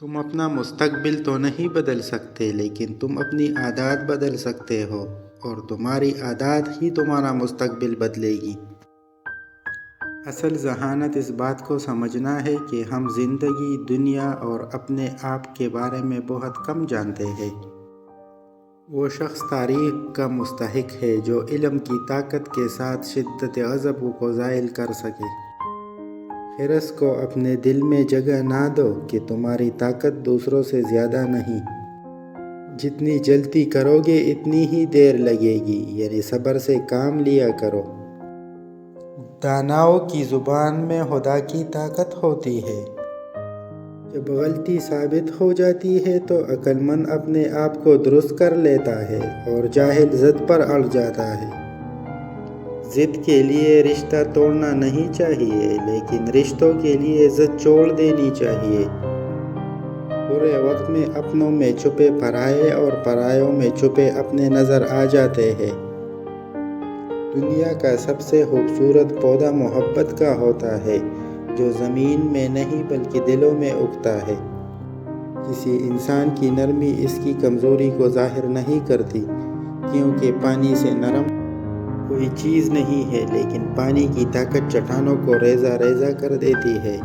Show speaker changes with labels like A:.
A: تم اپنا مستقبل تو نہیں بدل سکتے، لیکن تم اپنی عادات بدل سکتے ہو، اور تمہاری عادات ہی تمہارا مستقبل بدلے گی۔ اصل ذہانت اس بات کو سمجھنا ہے کہ ہم زندگی، دنیا اور اپنے آپ کے بارے میں بہت کم جانتے ہیں۔ وہ شخص تاریخ کا مستحق ہے جو علم کی طاقت کے ساتھ شدت غضب کو زائل کر سکے۔ حرص کو اپنے دل میں جگہ نہ دو کہ تمہاری طاقت دوسروں سے زیادہ نہیں۔ جتنی جلدی کرو گے اتنی ہی دیر لگے گی، یعنی صبر سے کام لیا کرو۔ داناؤں کی زبان میں خدا کی طاقت ہوتی ہے۔ جب غلطی ثابت ہو جاتی ہے تو عقل مند اپنے آپ کو درست کر لیتا ہے اور جاہل ضد پر اڑ جاتا ہے۔ ضد کے لیے رشتہ توڑنا نہیں چاہیے، لیکن رشتوں کے لیے ضد چھوڑ دینی چاہیے۔ برے وقت میں اپنوں میں چھپے پرائے اور پرائیوں میں چھپے اپنے نظر آ جاتے ہیں۔ دنیا کا سب سے خوبصورت پودا محبت کا ہوتا ہے، جو زمین میں نہیں بلکہ دلوں میں اگتا ہے۔ کسی انسان کی نرمی اس کی کمزوری کو ظاہر نہیں کرتی، کیونکہ پانی سے نرم کوئی چیز نہیں ہے، لیکن پانی کی طاقت چٹانوں کو ریزہ ریزہ کر دیتی ہے۔